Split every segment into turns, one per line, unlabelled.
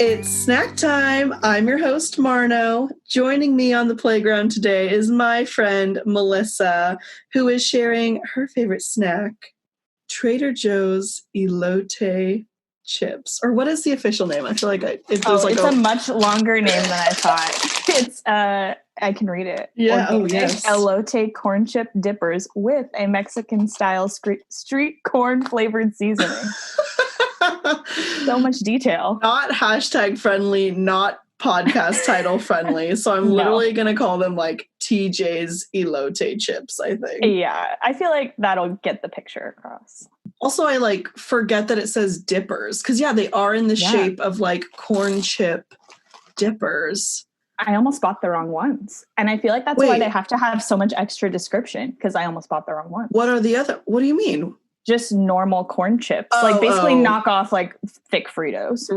It's snack time. I'm your host, Marno. Joining me on the playground today is my friend, Melissa, who is sharing her favorite snack, Trader Joe's elote chips. Or what is the official name? I feel like
it's a much longer name than I thought. It's, I can read it.
Yeah,
yes. Elote-corn-chip-dippers with a Mexican-style street corn-flavored seasoning. So much detail.
Not hashtag friendly, not podcast title friendly. So I'm literally going to call them like TJ's elote chips, I think.
Yeah, I feel like that'll get the picture across.
Also, I forget that it says dippers because, they are in the shape of corn chip dippers.
I almost bought the wrong ones. And I feel like that's why they have to have so much extra description because I almost bought the wrong ones.
What do you mean?
Just normal corn chips. Basically knock off thick Fritos.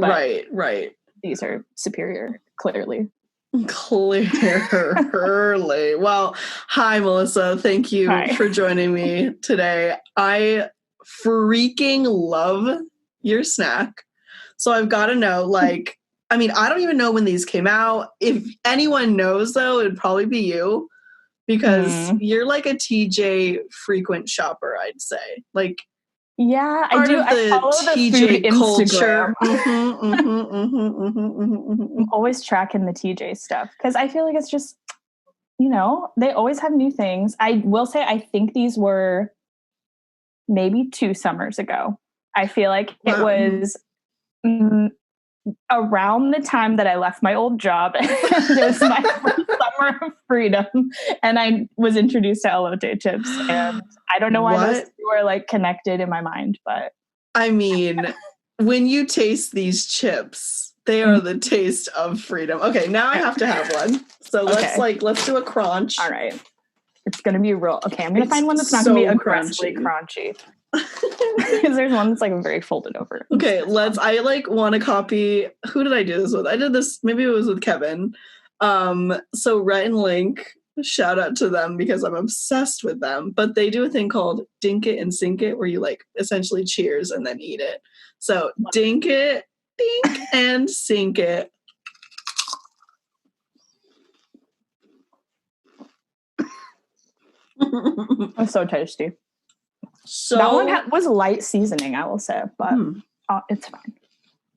Right.
These are superior, clearly.
Clearly. Well, hi, Melissa. Thank you for joining me today. I freaking love your snack. So I've got to know, I don't even know when these came out. If anyone knows, though, it'd probably be you. Because you're like a TJ frequent shopper, I'd say.
Yeah, I do. I follow the TJ culture. I'm always tracking the TJ stuff because I feel like it's just, they always have new things. I will say I think these were maybe 2 summers ago. I feel like it was around the time that I left my old job. It was my first summer of freedom, and I was introduced to elote chips. And I don't know why those two were connected in my mind, but
I mean, when you taste these chips, they are the taste of freedom. Okay, now I have to have one. So let's do a crunch.
All right, it's gonna be real. Okay, I'm gonna find one that's not gonna be aggressively crunchy. Because there's one that's very folded over.
Okay, I want to copy. Who did I do this with? I did this, maybe it was with Kevin. So Rhett and Link, shout out to them because I'm obsessed with them. But they do a thing called dink it and sink it, where you essentially cheers and then eat it. So dink it, dink and sink it.
It's so tasty.
So
that one was light seasoning, I will say, but it's fine.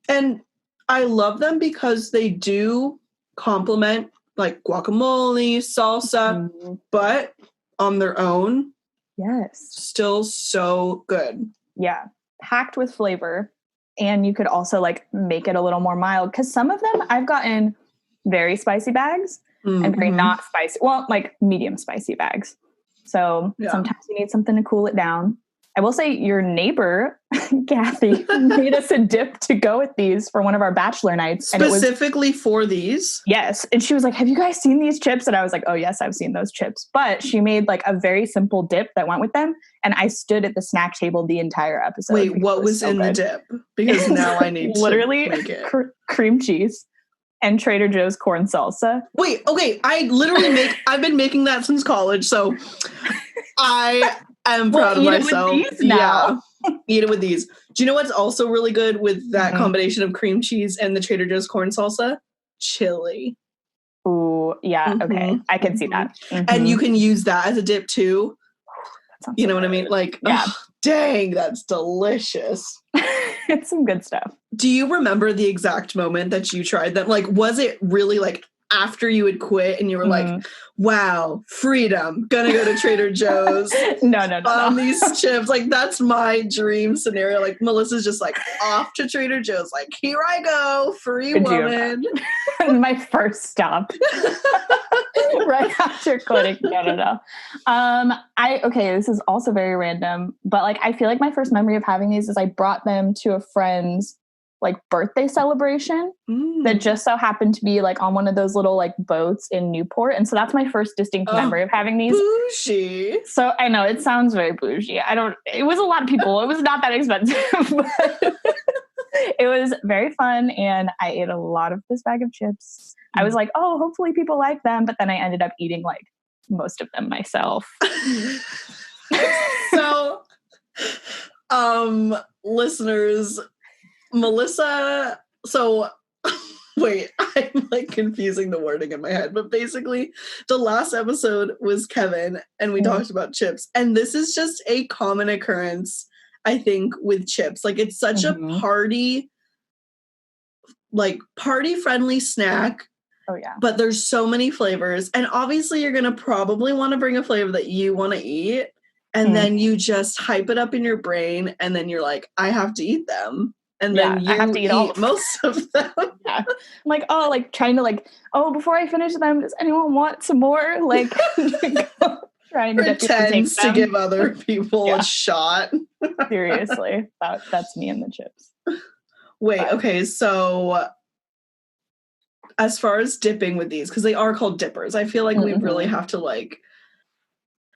And I love them because they do complement guacamole, salsa, but on their own, still so good.
Yeah, packed with flavor, and you could also make it a little more mild because some of them I've gotten very spicy bags and very not spicy. Well, medium spicy bags. So sometimes you need something to cool it down. I will say your neighbor, Kathy, made us a dip to go with these for one of our bachelor nights.
Specifically for these?
Yes. And she was like, have you guys seen these chips? And I was like, oh, yes, I've seen those chips. But she made a very simple dip that went with them. And I stood at the snack table the entire episode.
Wait, what was in the dip? Because now I need to make it.
Cream cheese and Trader Joe's corn salsa.
Wait, okay. I've been making that since college. So I'm proud of myself.
Eat it with these now.
Yeah, eat it with these. Do you know what's also really good with that combination of cream cheese and the Trader Joe's corn salsa? Chili.
Ooh, yeah, okay. I can see that.
And you can use that as a dip too. You know what I mean? Dang, that's delicious.
It's some good stuff.
Do you remember the exact moment that you tried them? Was it really after you had quit and you were wow, freedom, gonna go to Trader Joe's
no.
these chips? That's my dream scenario. Melissa's just off to Trader Joe's, here I go, free woman.
My first stop. Right after quitting. No. This is also very random, but I feel my first memory of having these is I brought them to a friend's birthday celebration that just so happened to be on one of those little boats in Newport. And so that's my first distinct memory of having these.
Bougie.
So I know it sounds very bougie. It was a lot of people. It was not that expensive, but it was very fun. And I ate a lot of this bag of chips. I was like, oh, hopefully people like them. But then I ended up eating most of them myself.
So, listeners, Melissa, so Wait, I'm like confusing the wording in my head, but basically the last episode was Kevin and we talked about chips, and this is just a common occurrence, I think, with chips. Like it's such a party friendly snack.
Oh yeah.
But there's so many flavors, and obviously you're going to probably want to bring a flavor that you want to eat, and then you just hype it up in your brain, and then you're like, I have to eat them. And then you
I have to eat all
most of them.
Yeah. I'm like, trying to before I finish them, does anyone want some more? Like trying to
pretends to give other people a shot.
Seriously. That's me and the chips.
Wait, okay, so as far as dipping with these, because they are called dippers, I feel like we really have to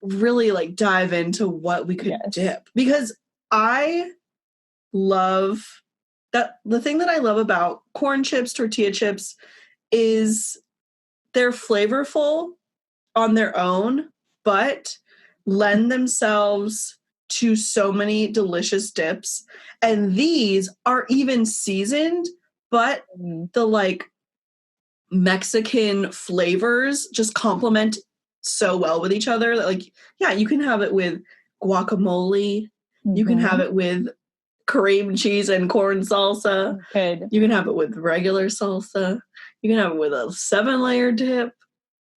really dive into what we could dip, because I love that. The thing that I love about corn chips, tortilla chips, is they're flavorful on their own, but lend themselves to so many delicious dips. And these are even seasoned, but the Mexican flavors just complement so well with each other. You can have it with guacamole. You can have it with cream cheese and corn salsa.
Good.
You can have it with regular salsa. You can have it with a 7-layer dip.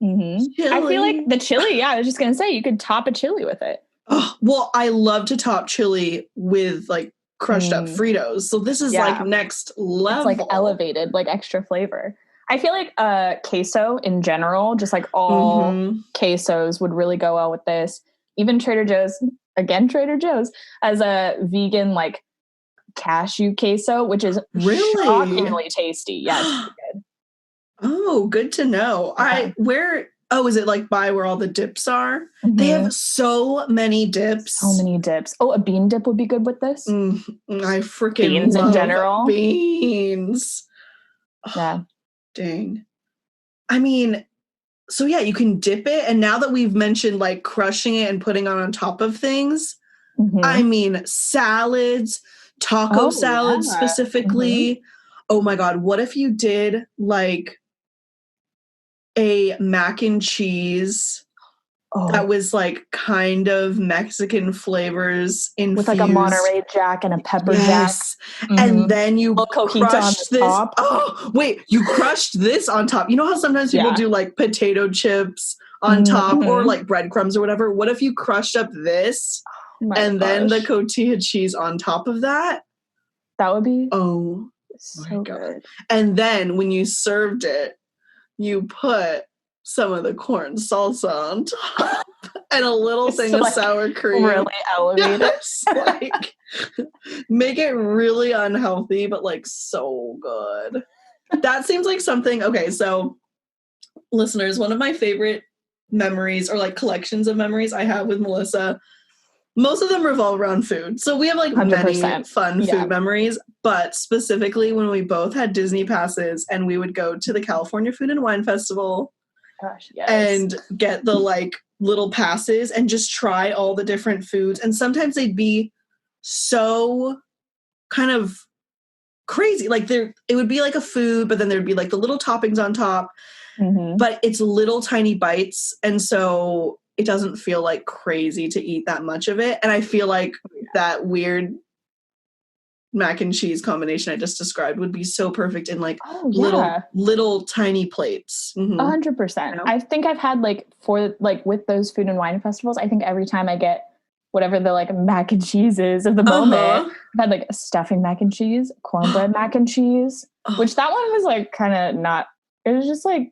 Mm-hmm. I feel like the chili, I was just going to say, you could top a chili with it.
Oh, well, I love to top chili with crushed up Fritos. So this is next level.
It's elevated, extra flavor. I feel like queso in general, just all quesos would really go well with this. Even Trader Joe's as a vegan cashew queso, which is
really
shockingly tasty. Yeah, it's pretty good.
Oh, good to know. Okay. Is it by where all the dips are? They have so many dips.
Oh, a bean dip would be good with this.
I freaking love
in general.
Beans.
Yeah.
Dang. I mean, so yeah, you can dip it. And now that we've mentioned crushing it and putting it on top of things, I mean, salads, taco salads specifically. Oh my God. What if you did a mac and cheese that was kind of Mexican flavors infused
with a Monterey Jack and a pepper jack,
and then you crushed this. Top. Oh wait, you crushed this on top. You know how sometimes people do potato chips on top or breadcrumbs or whatever. What if you crushed up this then the cotija cheese on top of that?
That would be
so good. And then when you served it, you put some of the corn salsa on top and a little thing of sour cream.
Really elevated.
Yes, make it really unhealthy, but so good. That seems like something. Okay, so listeners, one of my favorite memories or collections of memories I have with Melissa, most of them revolve around food. So we have 100%. Many fun food memories, but specifically when we both had Disney passes and we would go to the California Food and Wine Festival.
Gosh, yes.
And get the little passes and just try all the different foods. And sometimes they'd be so kind of crazy. It would be a food, but then there'd be the little toppings on top, but it's little tiny bites. And so it doesn't feel crazy to eat that much of it. And I feel that weird mac and cheese combination I just described would be so perfect in little tiny plates.
100%. I think I've had with those food and wine festivals, I think every time I get whatever the mac and cheese is of the moment, I've had a stuffing mac and cheese, cornbread mac and cheese, which that one was kind of not, it was just I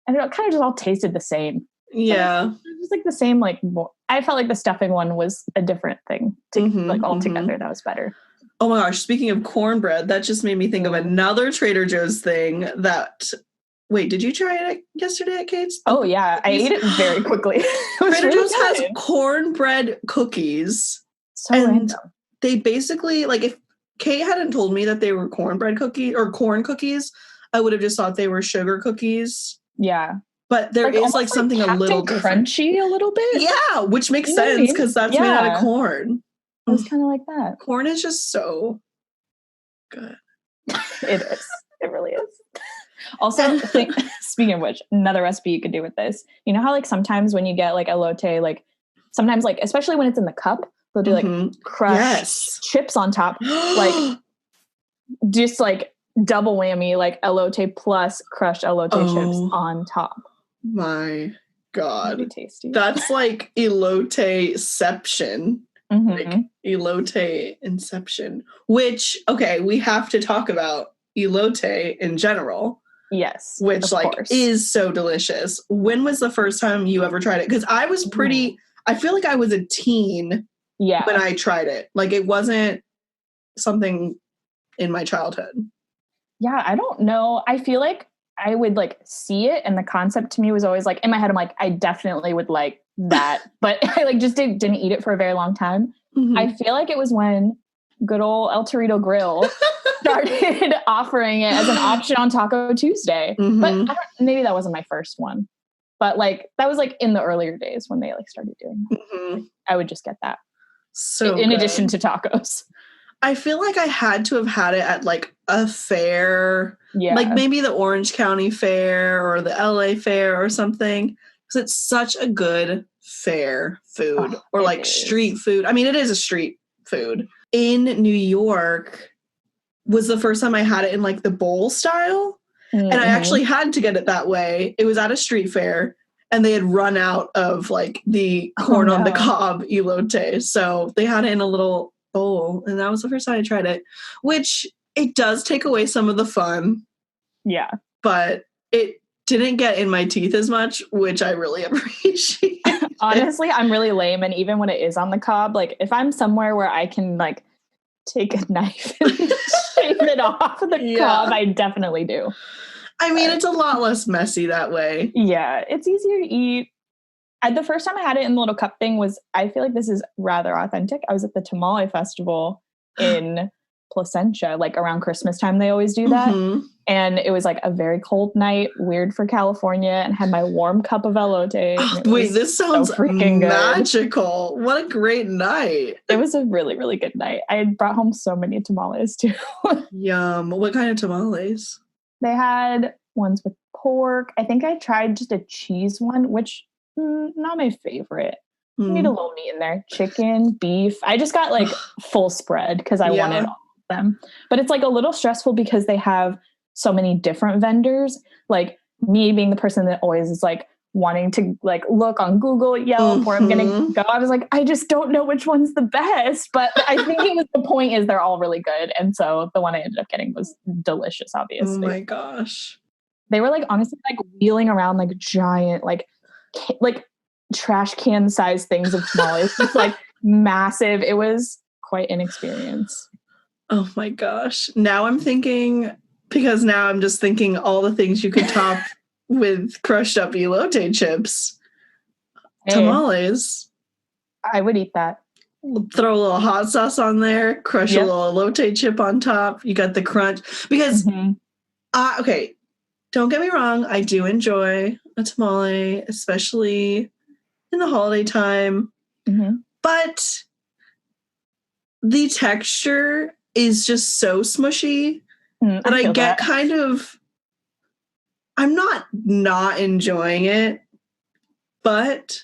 don't know, kind of just all tasted the same.
Yeah.
It was just the same, I felt the stuffing one was a different thing altogether. That was better.
Oh my gosh, speaking of cornbread, that just made me think of another Trader Joe's thing wait, did you try it yesterday at Kate's?
Oh yeah, I ate it very quickly.
Trader Joe's has cornbread cookies.
So random.
They basically, if Kate hadn't told me that they were cornbread cookies or corn cookies, I would have just thought they were sugar cookies.
Yeah.
But there is something a little different.
Crunchy a little bit.
Yeah, which makes sense because that's made out of corn.
It was kind of like that.
Corn is just so good.
It is. It really is. Also, speaking of which, another recipe you could do with this. You know how like sometimes when you get like elote, like sometimes like, especially when it's in the cup, they'll do like crushed chips on top. Like just like double whammy, like elote plus crushed elote chips on top.
My God.
That'd be tasty.
That's like elote-ception. Like elote inception. Which, okay, we have to talk about elote in general.
Yes.
Which like is so delicious. When was the first time you ever tried it? Because I was I feel like I was a teen when I tried it. Like it wasn't something in my childhood.
Yeah, I don't know. I feel like I would like see it, and the concept to me was always like in my head, I'm like, I definitely would like that. But I like just didn't eat it for a very long time. I feel like it was when good old El Torito Grill started offering it as an option on Taco Tuesday. But maybe that wasn't my first one. But like that was like in the earlier days when they like started doing that. I would just get that.
So
in addition to tacos.
I feel like I had to have had it at like a fair, like maybe the Orange County Fair or the LA Fair or something, because it's such a good fair food or like street food. I mean, it is a street food. In New York was the first time I had it in like the bowl style. And I actually had to get it that way. It was at a street fair and they had run out of like the corn on the cob elote. So they had it in a little bowl, and that was the first time I tried it, which it does take away some of the fun. Yeah. But it didn't get in my teeth as much, which I really appreciate.
Honestly, I'm really lame, and even when it is on the cob, like if I'm somewhere where I can like take a knife and shave it off the cob, I definitely do.
I mean, it's a lot less messy that way.
Yeah, it's easier to eat. The first time I had it in the little cup thing was, I feel like this is rather authentic. I was at the Tamale Festival in Placentia, like around Christmas time, they always do that. And it was like a very cold night, weird for California, and had my warm cup of elote.
Wait, this sounds so freaking magical. Good. What a great night.
It was a really, really good night. I had brought home so many tamales too.
Yum. What kind of tamales?
They had ones with pork. I think I tried just a cheese one, which not my favorite. You need a little meat in there. Chicken, beef. I just got like full spread because I wanted all of them. But it's like a little stressful because they have so many different vendors. Like me being the person that always is like wanting to like look on Google, Yelp, where I'm gonna go. I was like, I just don't know which one's the best. But I think it was the point is they're all really good. And so the one I ended up getting was delicious, obviously.
Oh my gosh.
They were like honestly like wheeling around like giant like trash can size things of tamales. It's like massive. It was quite an experience.
Oh my gosh. Now I'm thinking, because now I'm just thinking all the things you could top with crushed up elote chips. Tamales.
I would eat that.
Throw a little hot sauce on there, crush a little elote chip on top. You got the crunch. Because, okay, don't get me wrong. I do enjoy a tamale, especially in the holiday time. But the texture is just so smushy that I get kind of, I'm not enjoying it, but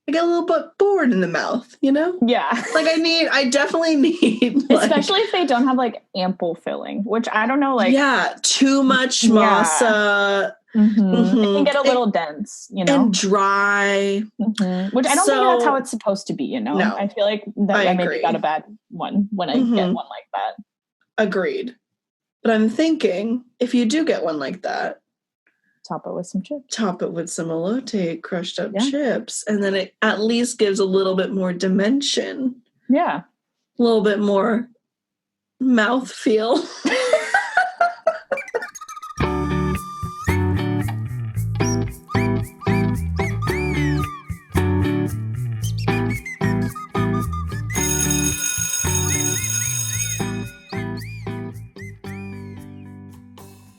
I get a little bit bored in the mouth, you know? Yeah. Like I definitely need. Like, especially
if they don't have like ample filling, which I don't know, like.
Yeah, too much masa.
It can get a little dense, you know?
And dry.
Which I don't think that's how it's supposed to be, you know? No, I feel like that I maybe got a bad one when I get one like that.
Agreed. But I'm thinking, if you do get one like that,
top it with some chips.
Top it with some elote crushed up chips. And then it at least gives a little bit more dimension. Yeah. A little bit more mouthfeel.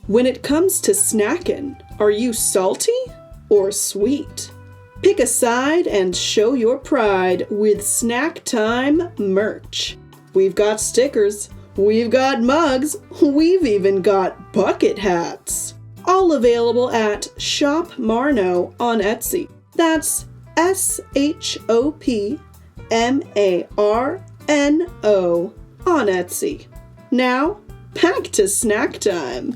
When it comes to snacking, are you salty or sweet? Pick a side and show your pride with Snacktime merch. We've got stickers, we've got mugs, we've even got bucket hats. All available at shopMarno on Etsy. That's SHOPMARNO on Etsy. Now, back to snack time.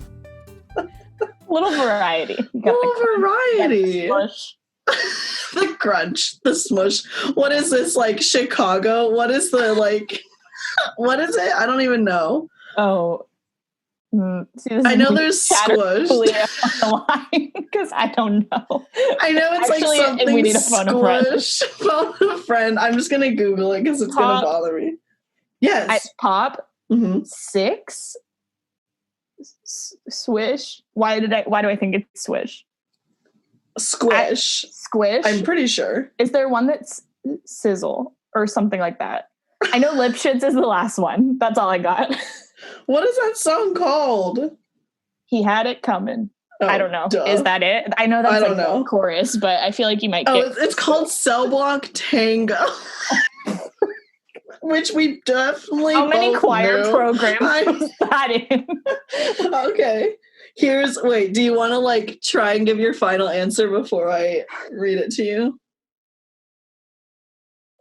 Little variety.
Variety. The crunch, the smush. What is this, like Chicago? What is the, like, what is it? I don't even know.
Oh. See,
I know there's squish.
Because I don't know.
I know it's actually, like something
we need a phone
squish. Phone a friend. I'm just going to Google it because it's going to bother me. Yes.
Pop. Mm-hmm. 6. Swish. Why do I think it's swish?
Squish.
Squish.
I'm pretty sure.
Is there one that's sizzle or something like that? I know Lipschitz is the last one. That's all I got.
What is that song called?
He had it coming. Oh, I don't know.
Duh.
Is that it? I know that's like the chorus, but I feel like you might get...
it's called Cell Block Tango. Which we definitely
How many choir
knew.
programs was that in?
Okay. Do you want to like try and give your final answer before I read it to you?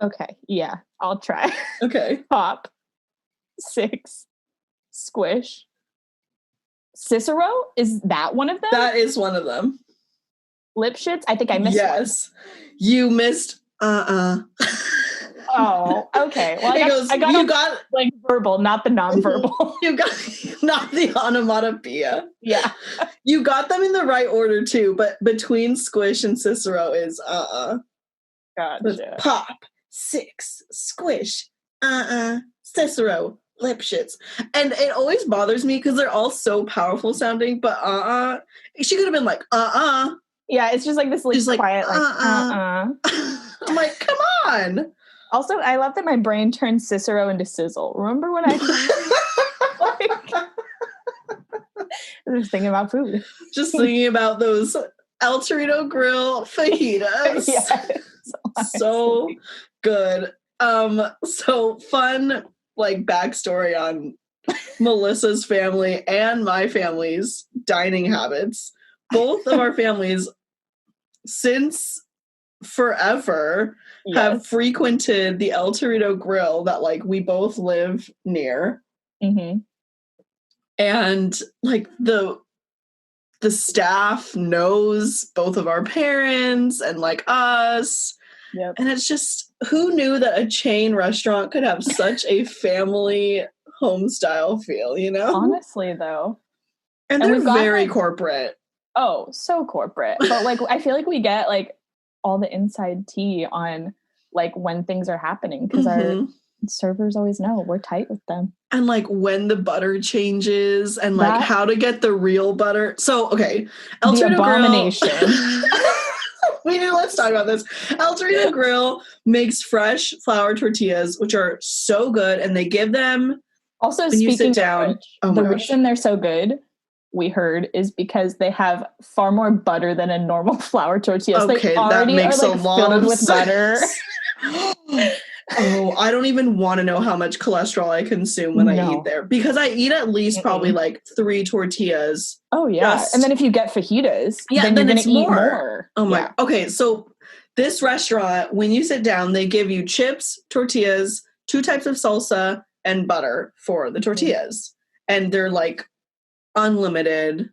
Okay. Yeah, I'll try.
Okay.
Pop. 6. Squish. Cicero? Is that one of them?
That is one of them.
Lipschitz? I think I missed one.
Yes. You missed
Oh, okay. Well, I got like verbal, not the nonverbal.
You got not the onomatopoeia.
Yeah.
You got them in the right order too, but between squish and Cicero is
Gotcha.
Pop, 6, squish, Cicero, Lipschitz. And it always bothers me because they're all so powerful sounding, but she could have been like
Yeah, it's just like this like quiet
I'm like, come on.
Also, I love that my brain turned Cicero into sizzle. Remember when I was thinking about food?
Just thinking about those El Torito Grill fajitas.
Yes,
so good. So fun, like, backstory on Melissa's family and my family's dining habits. Both of our families, since forever, have frequented the El Torito Grill that, like, we both live near.
Mm-hmm.
And, like, the staff knows both of our parents and, like, us.
Yep.
And it's just, who knew that a chain restaurant could have such a family home style feel, you know?
Honestly, though.
And they're very corporate.
Oh, so corporate. But, like, I feel like we get, like, all the inside tea on, like, when things are happening, because our servers always know we're tight with them.
And, like, when the butter changes and, like, how to get the real butter. So, okay. El Torito
abomination.
Grill. Let's talk about this. El Torito Grill makes fresh flour tortillas, which are so good, and they give them...
Also,
when you sit down,
the reason they're so good, we heard, is because they have far more butter than a normal flour tortilla. So
okay,
they already
that makes
are, like,
a lot
filled
of
with
sense. Butter. Oh, I don't even want to know how much cholesterol I consume when I eat there, because I eat at least probably like 3 tortillas.
Oh yeah, and then if you get fajitas, then you're gonna eat more.
Oh my. Yeah. Okay, so this restaurant, when you sit down, they give you chips, tortillas, 2 types of salsa, and butter for the tortillas, and they're like unlimited.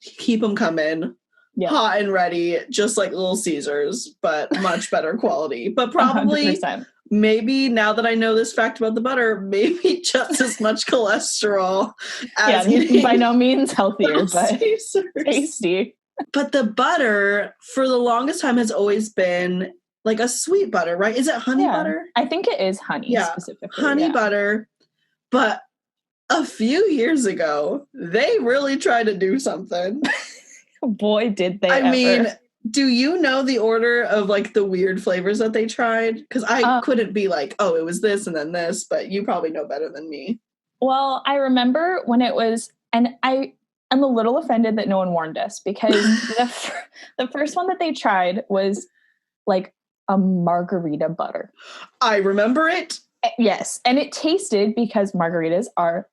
Keep them coming. Yeah. Hot and ready, just like Little Caesars, but much better quality. But probably 100%. Maybe now that I know this fact about the butter, maybe just as much cholesterol as eating
by no means healthier, but tasty.
But the butter, for the longest time, has always been like a sweet butter, right? Is it honey butter?
I think it is honey specifically.
Honey butter. But a few years ago, they really tried to do something.
Boy, did they
I mean, do you know the order of, like, the weird flavors that they tried? Because I couldn't be like, oh, it was this and then this, but you probably know better than me.
Well, I remember when it was, and I'm a little offended that no one warned us, because the first one that they tried was, like, a margarita butter.
I remember it.
Yes, and it tasted, because margaritas are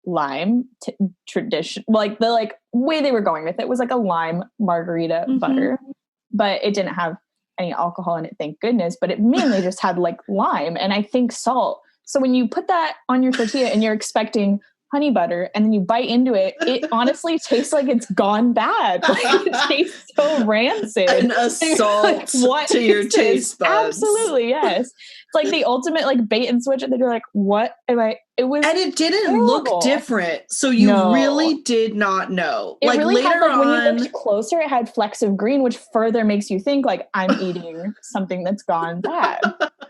lime tradition, like the way they were going with it was like a lime margarita butter, but it didn't have any alcohol in it, thank goodness, but it mainly just had like lime and I think salt. So when you put that on your tortilla and you're expecting honey butter and then you bite into it, it honestly tastes like it's gone bad. Like it tastes so rancid.
An assault like, to your taste buds.
Absolutely, yes. It's like the ultimate like bait and switch, and then you're like, what am I? It was,
and it didn't look different, so you really did not know.
It
like
really
later
had, like,
on,
when you looked closer, it had flecks of green, which further makes you think like I'm eating something that's gone bad.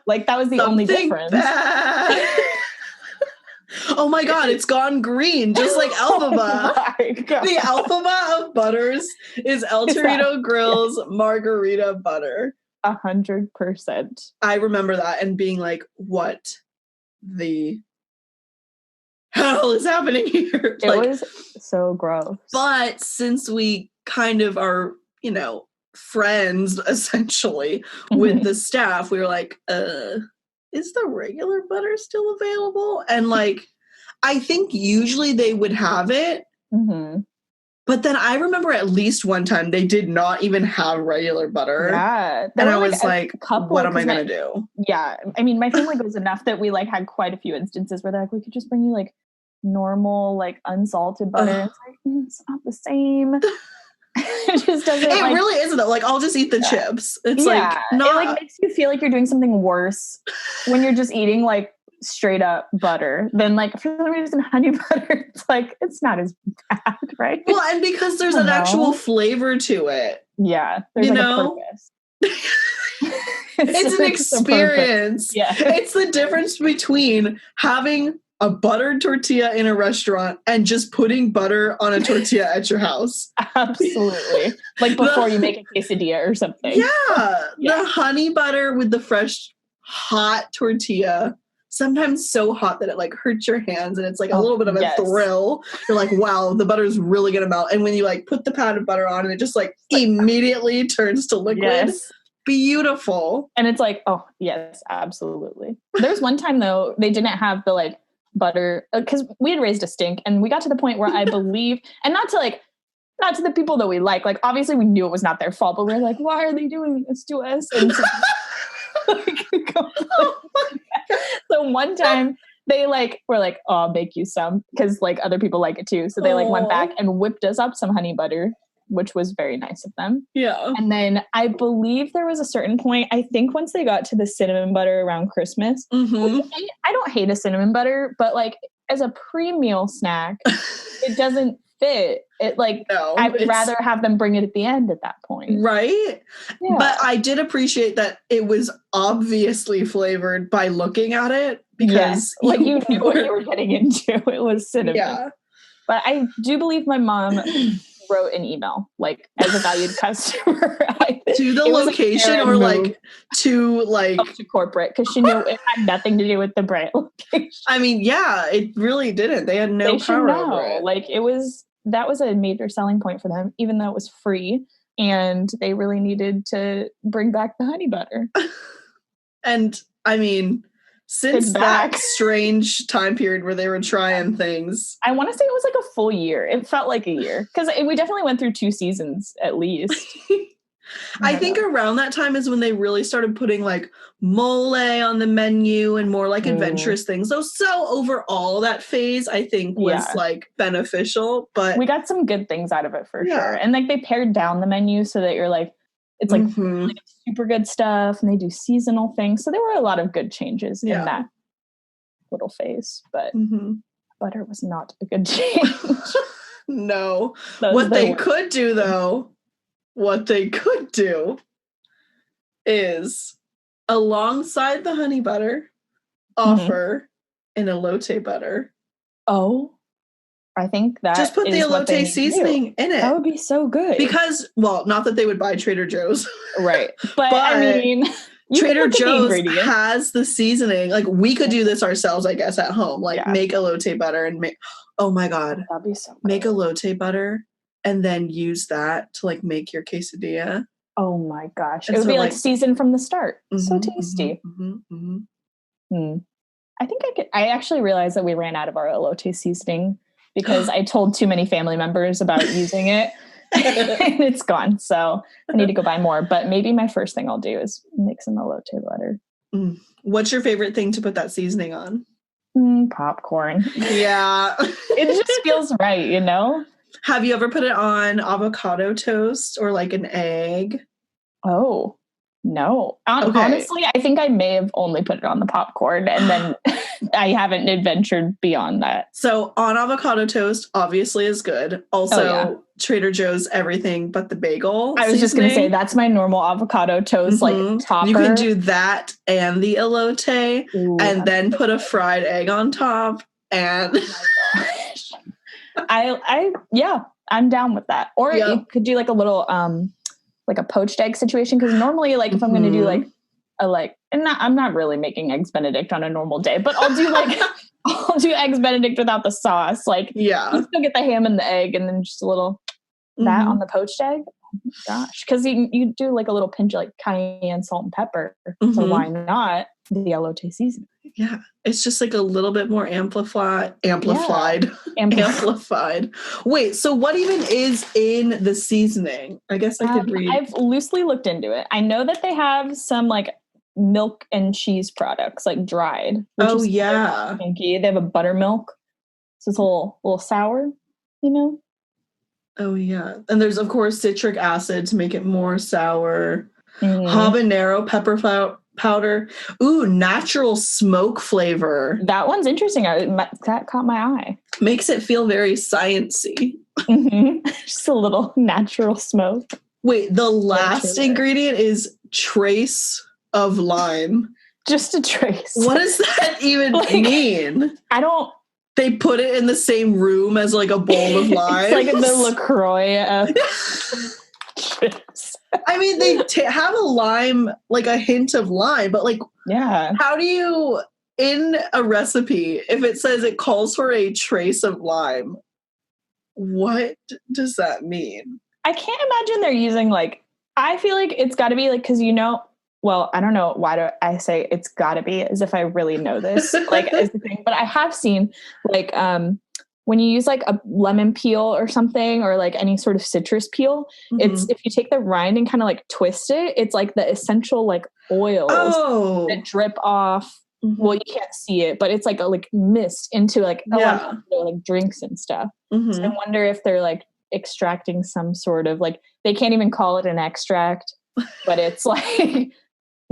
Like that was the only difference.
Oh my God, it's gone green, just like alfalfa. The alfalfa of butters is El Torito Grill's margarita butter.
100%.
I remember that and being like, what the hell is happening here?
It was so gross.
But since we kind of are, you know, friends essentially with the staff, we were like, is the regular butter still available? And like, I think usually they would have it. But then I remember at least one time they did not even have regular butter.
Yeah.
And I was like, what am I going to do?
Yeah. I mean, my family goes enough that we like had quite a few instances where they're like, we could just bring you like normal, like unsalted butter. It's like, it's not the same. It just doesn't.
It really isn't though. Like I'll just eat the chips. It's like not.
It like makes you feel like you're doing something worse when you're just eating like straight up butter than like for some reason honey butter. It's like it's not as bad, right?
Well, and because there's an actual flavor to it.
Yeah, there's like a purpose.
It's an experience.
Yeah,
it's the difference between having a buttered tortilla in a restaurant and just putting butter on a tortilla at your house.
Absolutely. Like before you make a quesadilla or something.
Yeah. The honey butter with the fresh, hot tortilla. Sometimes so hot that it like hurts your hands and it's like a little bit of a thrill. You're like, wow, the butter's really going to melt. And when you like put the pounded butter on and it just like immediately turns to liquid.
Yes.
Beautiful.
And it's like, oh, yes, absolutely. There's one time though, they didn't have the like butter because we had raised a stink and we got to the point where I believe, and not to the people that we like obviously we knew it was not their fault, but we were like, why are they doing this to us? And so one time they like were like, oh, I'll make you some because like other people like it too. So they like went back and whipped us up some honey butter, which was very nice of them.
Yeah.
And then I believe there was a certain point, I think once they got to the cinnamon butter around Christmas, I don't hate a cinnamon butter, but like as a pre-meal snack, it doesn't fit. It like, I would rather have them bring it at the end at that point.
Right? Yeah. But I did appreciate that it was obviously flavored by looking at it because
like you knew what you were getting into. It was cinnamon.
Yeah.
But I do believe my mom wrote an email like as a valued customer
to the location or like to
corporate because she knew it had nothing to do with the brand location.
I mean, yeah, it really didn't. They had no power over it.
Like that was a major selling point for them, even though it was free and they really needed to bring back the honey butter.
And I mean, since that strange time period where they were trying things.
I want to say it was like a full year. It felt like a year because we definitely went through 2 seasons at least.
I think around that time is when they really started putting like mole on the menu and more like adventurous things. So overall that phase I think was like beneficial, but
we got some good things out of it for sure. And like they pared down the menu so that you're like, it's like super good stuff and they do seasonal things. So there were a lot of good changes in that little phase, but butter was not a good change.
No. What they could do is alongside the honey butter offer an elote butter.
Oh, I think that
just put the elote seasoning in it.
That would be so good.
Because, well, not that they would buy Trader Joe's.
Right. But I mean,
Trader Joe's has the seasoning. Like we could do this ourselves, I guess, at home. Like make elote butter and make, oh my God.
That'd be so good.
Make elote butter and then use that to like make your quesadilla.
Oh my gosh. It would be like seasoned from the start. So tasty. I think I actually realized that we ran out of our elote seasoning because I told too many family members about using it and it's gone. So I need to go buy more. But maybe my first thing I'll do is make some elote butter.
What's your favorite thing to put that seasoning on?
Popcorn.
Yeah.
It just feels right, you know?
Have you ever put it on avocado toast or like an egg?
Oh, no.
Okay.
Honestly, I think I may have only put it on the popcorn and then I haven't adventured beyond that.
So on avocado toast, obviously is good. Also, Trader Joe's everything but the bagel
I was just going to say, that's my normal avocado toast, like topper.
You can do that and the elote and then put a fried egg on top. And
I'm down with that. Or you could do like a little, like a poached egg situation. Cause normally like if I'm going to do like I'm not really making eggs Benedict on a normal day, but I'll do like, I'll do eggs Benedict without the sauce. Like you still get the ham and the egg and then just a little that on the poached egg. Oh my gosh. Cause you do like a little pinch of like cayenne, salt and pepper. So why not the elote seasoning?
Yeah. It's just like a little bit more amplified. Wait, so what even is in the seasoning? I guess I could read.
I've loosely looked into it. I know that they have some like milk and cheese products, like dried. Kinky. They have a buttermilk. So it's a little sour, you know?
Oh, yeah. And there's, of course, citric acid to make it more sour. Habanero pepper powder. Ooh, natural smoke flavor.
That one's interesting. That caught my eye.
Makes it feel very sciencey.
Just a little natural smoke.
Wait, the last ingredient is trace of lime.
Just a trace.
What does that even mean? They put it in the same room as like a bowl of limes.
It's like the LaCroix of chips.
I mean, they have a lime, like a hint of lime, but like, how do you, in a recipe, if it says it calls for a trace of lime, what does that mean?
I can't imagine they're using like, I feel like it's got to be like, because well, I don't know why do I say it's got to be as if I really know this, like is the thing. But I have seen like when you use like a lemon peel or something, or like any sort of citrus peel, it's if you take the rind and kind of like twist it, it's like the essential like oils that drip off. Well, you can't see it, but it's like a like mist into like a lot of like drinks and stuff. So I wonder if they're like extracting some sort of like, they can't even call it an extract, but it's like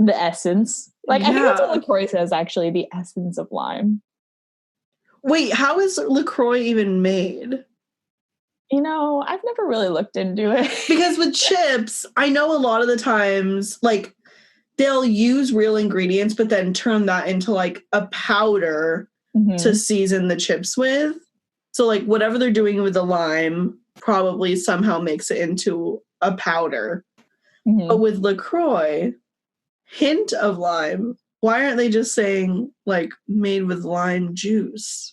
the essence. Like I think that's what LaCroix says, actually, the essence of lime.
Wait, how is LaCroix even made?
You know, I've never really looked into it.
Because with chips, I know a lot of the times, like, they'll use real ingredients, but then turn that into, like, a powder to season the chips with. So, like, whatever they're doing with the lime probably somehow makes it into a powder. But with LaCroix, hint of lime, why aren't they just saying, like, made with lime juice?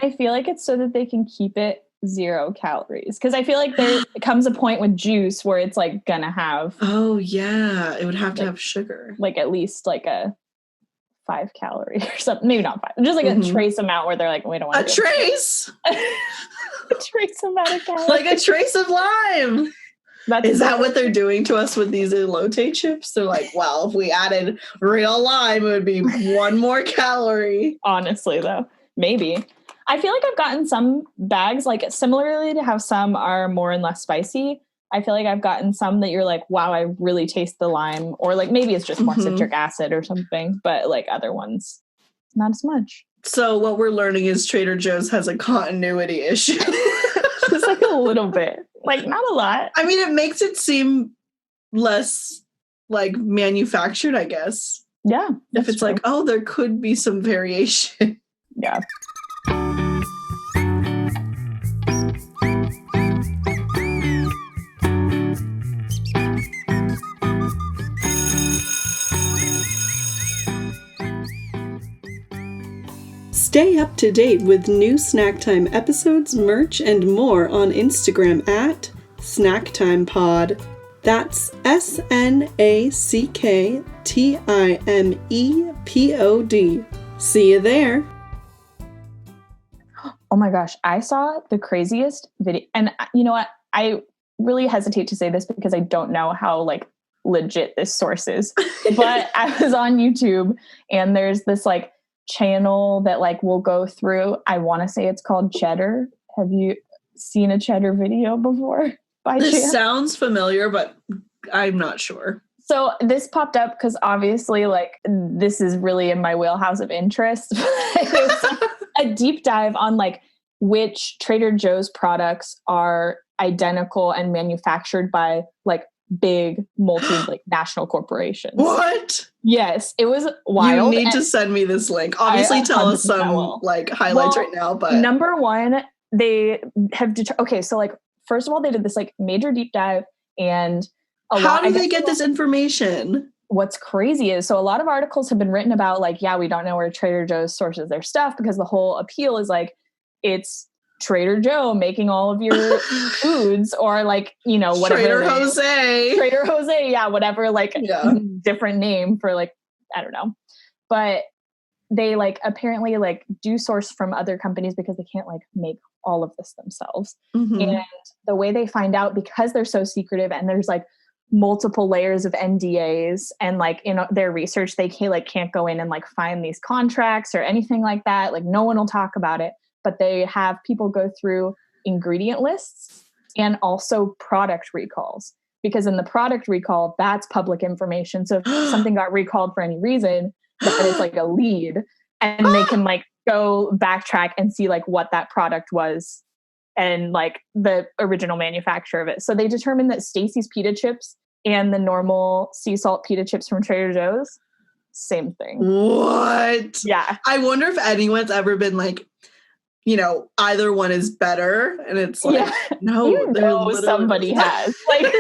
I feel like it's so that they can keep it 0 calories. Because I feel like there comes a point with juice where it's, like, gonna have...
Oh, yeah. It would have to have sugar.
Like, at least, like, a 5 calorie or something. Maybe not 5. Just, like, a trace amount where they're like, we don't want
to... A trace!
A trace amount of calories.
Like a trace of lime! Is that what they're doing to us with these elote chips? They're like, well, if we added real lime, it would be 1 more calorie.
Honestly, though, maybe. I feel like I've gotten some bags, like similarly to how some are more and less spicy. I feel like I've gotten some that you're like, wow, I really taste the lime. Or like maybe it's just more citric acid or something. But like other ones, not as much.
So what we're learning is Trader Joe's has a continuity issue.
Just like a little bit. Like, not a lot.
I mean, it makes it seem less, like, manufactured, I guess.
Yeah.
If it's true. Like, oh, there could be some variation.
Yeah.
Stay up to date with new Snacktime episodes, merch, and more on Instagram at SnackTimePod. That's SnackTimepod. See you there.
Oh my gosh. I saw the craziest video. And you know what? I really hesitate to say this because I don't know how like legit this source is. But I was on YouTube and there's this like channel that like will go through. I want to say it's called Cheddar. Have you seen a Cheddar video before?
This sounds familiar, but I'm not sure.
So this popped up because obviously like this is really in my wheelhouse of interest. It was a deep dive on like which Trader Joe's products are identical and manufactured by like big multinational corporations.
What?
Yes, it was wild.
You need to send me this link. Obviously, tell us some like highlights right now. But
number one, they have so like first of all, they did this like major deep dive, and
how do they get this information?
What's crazy is so a lot of articles have been written about like, yeah, we don't know where Trader Joe's sources their stuff because the whole appeal is like it's Trader Joe making all of your foods, or like, you know, whatever. Trader Jose. Yeah. Whatever, like different name for like, I don't know. But they like apparently like do source from other companies because they can't like make all of this themselves. Mm-hmm. And the way they find out, because they're so secretive and there's like multiple layers of NDAs and like in their research, they can't go in and like find these contracts or anything like that. Like no one will talk about it. But they have people go through ingredient lists and also product recalls, because in the product recall, that's public information. So if something got recalled for any reason, that is like a lead, and they can like go backtrack and see like what that product was and like the original manufacturer of it. So they determined that Stacy's pita chips and the normal sea salt pita chips from Trader Joe's, same thing.
What?
Yeah.
I wonder if anyone's ever been like, you know, either one is better, and it's like, no,
somebody has. Like,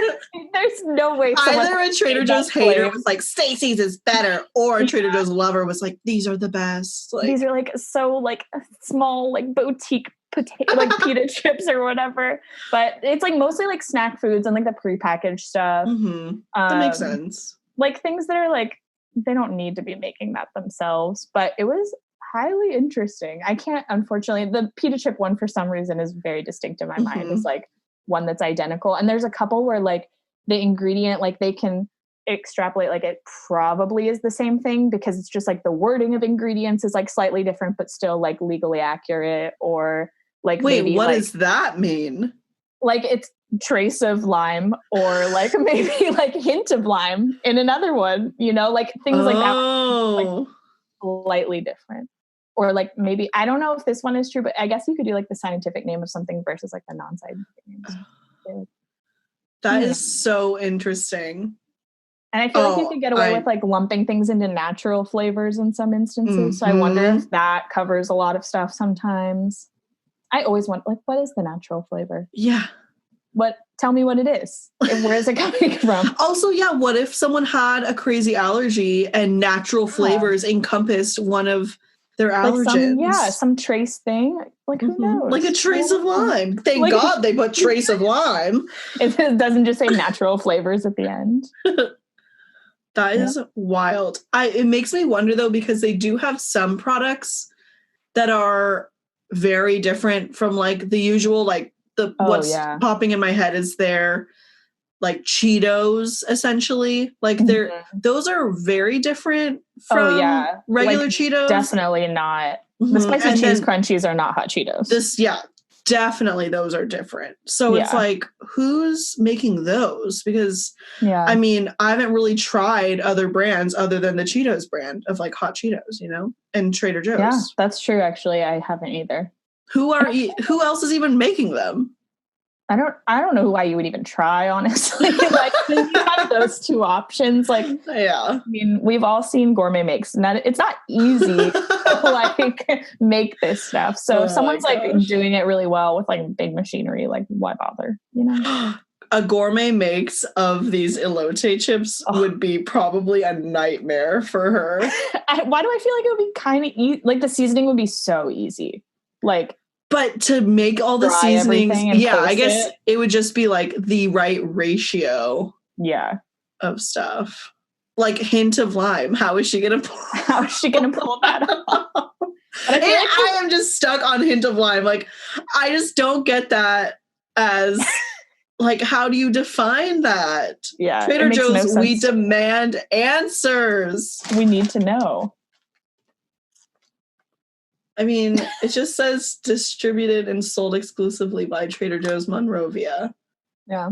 there's no way.
Either a Trader Joe's hater was like, Stacy's is better, or a Trader Joe's lover was like, these are the best. Like,
these are like so like small like boutique potato like pita chips or whatever. But it's like mostly like snack foods and like the prepackaged stuff.
Mm-hmm. That makes sense.
Like things that are like they don't need to be making that themselves. But it was highly interesting. I can't, unfortunately, the pita chip one for some reason is very distinct in my mind. Is like one that's identical, and there's a couple where like the ingredient, like they can extrapolate like it probably is the same thing because it's just like the wording of ingredients is like slightly different but still like legally accurate, or like
wait,
maybe,
what
like,
does that mean?
Like it's trace of lime, or like maybe like hint of lime in another one, you know, like things like that, like slightly different. Or like maybe, I don't know if this one is true, but I guess you could do like the scientific name of something versus like the non-scientific names.
That is so interesting.
And I feel like you could get away with like lumping things into natural flavors in some instances. So I wonder if that covers a lot of stuff sometimes. I always want, like, what is the natural flavor?
Yeah.
Tell me what it is. Where is it coming from?
Also, yeah, what if someone had a crazy allergy and natural flavors encompassed one of their allergens?
Like some trace thing. Like, who knows?
Like a trace of lime. Thank God they put trace of lime.
It doesn't just say natural flavors at the end.
That is wild. It makes me wonder, though, because they do have some products that are very different from like the usual, like what's popping in my head is their like Cheetos, essentially. Like those are very different from regular like, Cheetos.
Definitely not. The spicy cheese crunchies are not hot Cheetos.
Definitely those are different. So it's like, who's making those? Because I mean, I haven't really tried other brands other than the Cheetos brand of like hot Cheetos, you know, and Trader Joe's.
Yeah, that's true. Actually, I haven't either.
Who else is even making them?
I don't know why you would even try, honestly. Like, you have those two options. Like, I mean, we've all seen gourmet makes. It's not easy to like make this stuff. So if someone's like doing it really well with like big machinery, like why bother? You know,
a gourmet makes of these elote chips would be probably a nightmare for her.
Why do I feel like it would be kind of easy? Like the seasoning would be so easy. Like.
But to make all the seasonings, I guess it would just be like the right ratio of stuff. Like hint of lime. How is she going to pull that off?
But
I am just stuck on hint of lime. Like, I just don't get that as, like, how do you define that?
Yeah.
Trader Joe's, we demand answers.
We need to know.
I mean, it just says distributed and sold exclusively by Trader Joe's Monrovia.
Yeah.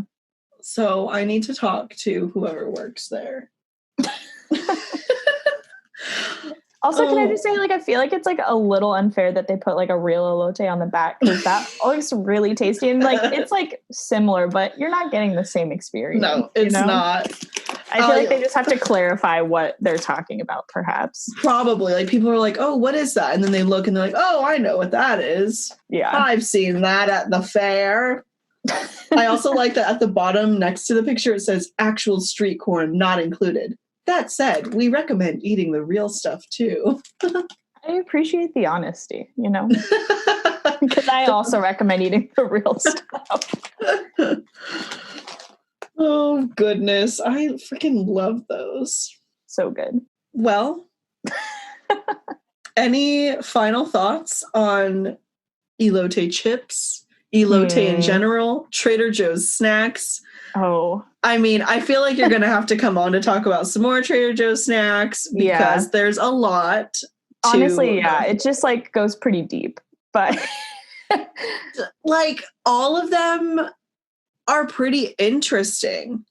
So I need to talk to whoever works there.
Also, can I just say, like, I feel like it's, like, a little unfair that they put, like, a real elote on the back, because that looks really tasty. And, like, it's, like, similar, but you're not getting the same experience.
No, it's not.
I feel like they just have to clarify what they're talking about, perhaps.
Probably. Like, people are like, oh, what is that? And then they look and they're like, oh, I know what that is.
Yeah.
I've seen that at the fair. I also like that at the bottom next to the picture, it says actual street corn not included. That said, we recommend eating the real stuff too.
I appreciate the honesty, you know, because I also recommend eating the real stuff.
Oh, goodness. I freaking love those.
So good.
Well, any final thoughts on elote chips, elote in general, Trader Joe's snacks?
Oh,
I mean, I feel like you're going to have to come on to talk about some more Trader Joe's snacks because there's a lot.
Honestly, it just like goes pretty deep, but
like all of them are pretty interesting.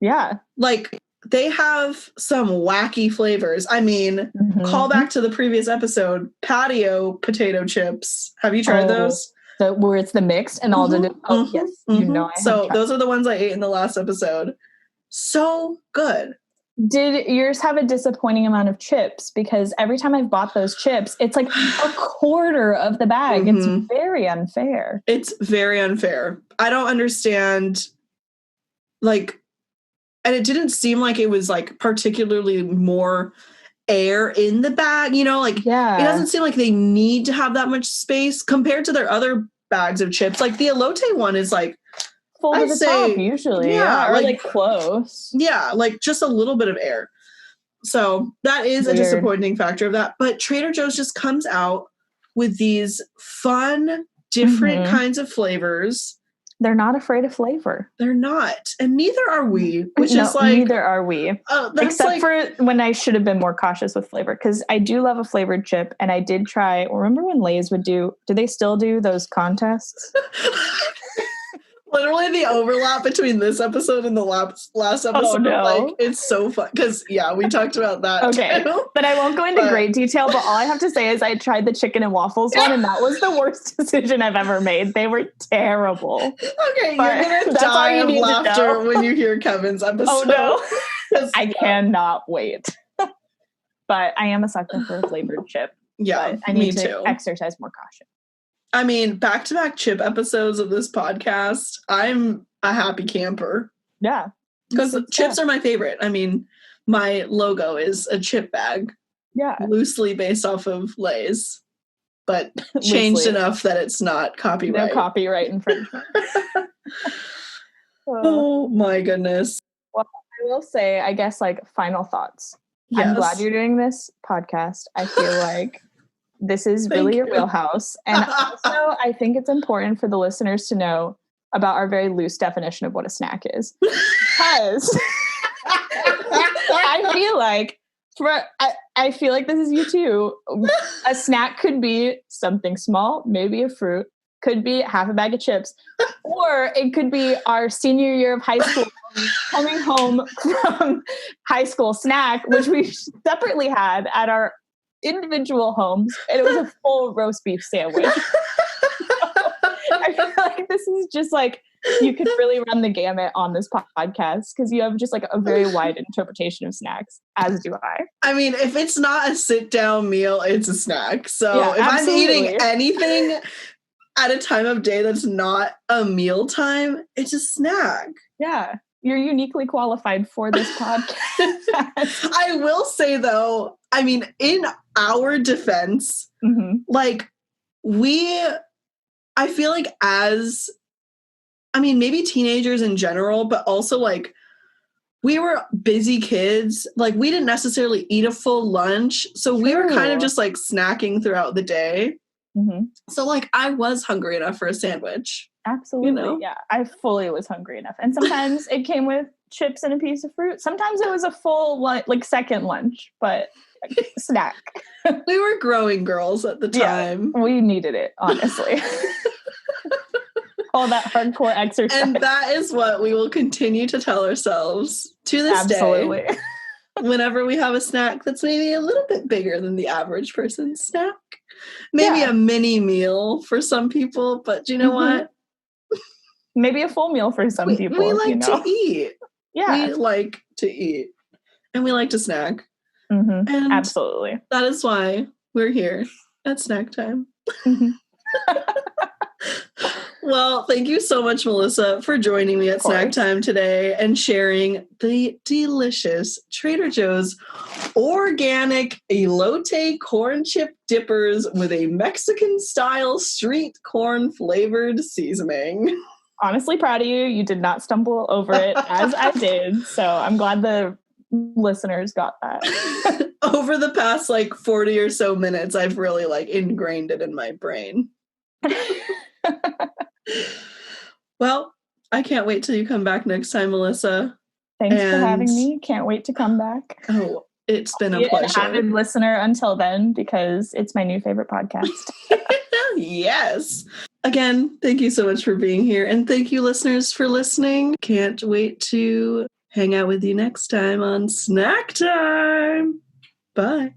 Yeah.
Like they have some wacky flavors. I mean, call back to the previous episode, patio potato chips. Have you tried those?
Where it's the mixed and all the yes, you know.
So those are the ones I ate in the last episode. So good.
Did yours have a disappointing amount of chips? Because every time I've bought those chips, it's like a quarter of the bag. It's very unfair.
It's very unfair. I don't understand. Like, and it didn't seem like it was like particularly more air in the bag, you know, like it doesn't seem like they need to have that much space compared to their other bags of chips. Like the elote one is like
full to the top usually, or like close.
Yeah, like just a little bit of air. So that is a disappointing factor of that. But Trader Joe's just comes out with these fun, different kinds of flavors.
They're not afraid of flavor.
They're not. And neither are we. Which is like
neither are we. Except for when I should have been more cautious with flavor. Because I do love a flavored chip. And I did try, remember when Lay's would do they still do those contests?
Literally the overlap between this episode and the last episode, like it's so fun because we talked about that.
Okay,
too.
But I won't go into great detail. But all I have to say is I tried the chicken and waffles one, and that was the worst decision I've ever made. They were terrible.
Okay, you're gonna die of laughter when you hear Kevin's episode.
Oh no, I cannot wait. But I am a sucker for a flavored chip.
Yeah,
but I need to exercise more caution.
I mean, back-to-back chip episodes of this podcast, I'm a happy camper.
Yeah.
Because chips are my favorite. I mean, my logo is a chip bag.
Yeah.
Loosely based off of Lay's, but changed enough that it's not copyright.
No copyright infringement.
Oh my goodness.
Well, I will say, I guess, like, final thoughts. Yes. I'm glad you're doing this podcast. I feel like this is really your wheelhouse. And also, I think it's important for the listeners to know about our very loose definition of what a snack is. Because I feel like, I feel like this is you too. A snack could be something small, maybe a fruit, could be half a bag of chips, or it could be our senior year of high school coming home from high school snack, which we separately had at our individual homes, and it was a full roast beef sandwich. I feel like this is just like, you could really run the gamut on this podcast because you have just like a very wide interpretation of snacks, as do I.
I mean, if it's not a sit down meal, it's a snack. So if I'm eating anything at a time of day that's not a meal time, it's a snack.
Yeah. You're uniquely qualified for this podcast.
I will say, though, I mean, in our defense, like, I feel like maybe teenagers in general, but also, like, we were busy kids. Like, we didn't necessarily eat a full lunch. So we were kind of just like snacking throughout the day. Mm-hmm. So like, I was hungry enough for a sandwich.
Absolutely. You know? Yeah. I fully was hungry enough. And sometimes it came with chips and a piece of fruit. Sometimes it was a full like second lunch, but snack.
We were growing girls at the time.
Yeah, we needed it, honestly. All that hardcore exercise.
And that is what we will continue to tell ourselves to this
Absolutely.
day. Whenever we have a snack that's maybe a little bit bigger than the average person's snack. Maybe a mini meal for some people, but you know what?
Maybe a full meal for some people.
We like to eat.
Yeah.
We like to eat. And we like to snack.
Mm-hmm. And absolutely.
That is why we're here at Snacktime. Well, thank you so much, Melissa, for joining me at Snacktime today and sharing the delicious Trader Joe's organic elote-corn-chip dippers with a Mexican-style street corn-flavored seasoning.
Honestly proud of you. You did not stumble over it as I did. So I'm glad the listeners got that.
Over the past 40 or so minutes, I've really ingrained it in my brain. Well, I can't wait till you come back next time, Melissa.
Thanks for having me. Can't wait to come back.
Oh, it's been a pleasure.
An avid listener until then, because it's my new favorite podcast.
Yes. Again, thank you so much for being here. And thank you, listeners, for listening. Can't wait to hang out with you next time on Snack Time. Bye.